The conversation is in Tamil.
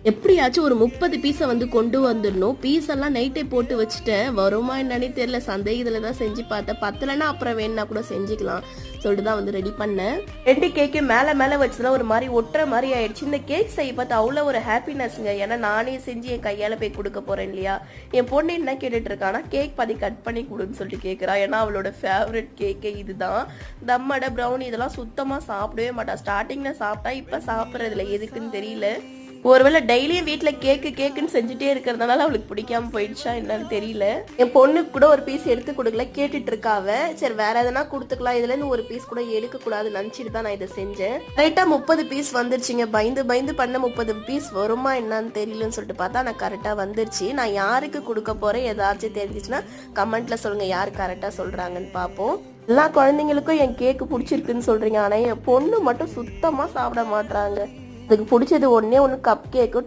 எப்படியாச்சும் ஒரு 30 பீஸை வந்து கொண்டு வந்துடணும். பீஸ் எல்லாம் நைட்டே போட்டு வச்சுட்டேன். வருமா என்னன்னே தெரியல. சந்தேகத்தில் தான் செஞ்சு பார்த்தேன். பத்தலைன்னா அப்புறம் வேணுன்னா கூட செஞ்சுக்கலாம் சொல்லிட்டு தான் வந்து ரெடி பண்ணேன். 2 கேக்கு மேலே வச்சுதான் ஒரு மாதிரி ஒட்டுற மாதிரி ஆயிடுச்சு. இந்த கேக் செய்ய பார்த்து அவ்வளோ ஒரு ஹாப்பினஸ்ங்க. ஏன்னா நானே செஞ்சு என் கையால் போய் கொடுக்க போறேன் இல்லையா. என் பொண்ணு என்ன கேட்டுட்டு இருக்கானா, கேக் பாதி கட் பண்ணி கொடுன்னு சொல்லிட்டு கேட்குறா. ஏன்னா அவளோட ஃபேவரட் கேக்கே இதுதான். தம்மடை ப்ரௌனி இதெல்லாம் சுத்தமாக சாப்பிடவே மாட்டா. ஸ்டார்டிங்கில் சாப்பிட்டா இப்போ சாப்பிட்றதுல எதுக்குன்னு தெரியல. ஒருவேளை டெய்லியும் வீட்டில் கேக்குன்னு செஞ்சுட்டே இருக்கிறதுனால அவளுக்கு பிடிக்காம போயிடுச்சா என்னன்னு தெரியல. என் பொண்ணுக்கு கூட ஒரு பீஸ் எடுத்து கொடுக்கல, கேட்டுட்டு இருக்காவ. சரி வேற எதனா கொடுத்துக்கலாம், இதுல இருந்து ஒரு பீஸ் கூட எடுக்க கூடாதுன்னு நினைச்சிட்டு தான் நான் இதை செஞ்சேன். கரெக்டா 30 பீஸ் வந்துருச்சுங்க. பயந்து பண்ண 30 பீஸ் வருமா என்னன்னு தெரியலன்னு சொல்லிட்டு பார்த்தா நான் கரெக்டா வந்துருச்சு. நான் யாருக்கு கொடுக்க போறேன் ஏதாச்சும் தெரிஞ்சிச்சுன்னா கமெண்ட்ல சொல்லுங்க, யாரு கரெக்டா சொல்றாங்கன்னு பார்ப்போம். எல்லா குழந்தைங்களுக்கும் என் கேக்கு பிடிச்சிருக்குன்னு சொல்றீங்க, ஆனா என் பொண்ணு மட்டும் சுத்தமா சாப்பிட மாட்டாங்க. அதுக்கு பிடிச்சது ஒண்ணு கப் கேக்கு,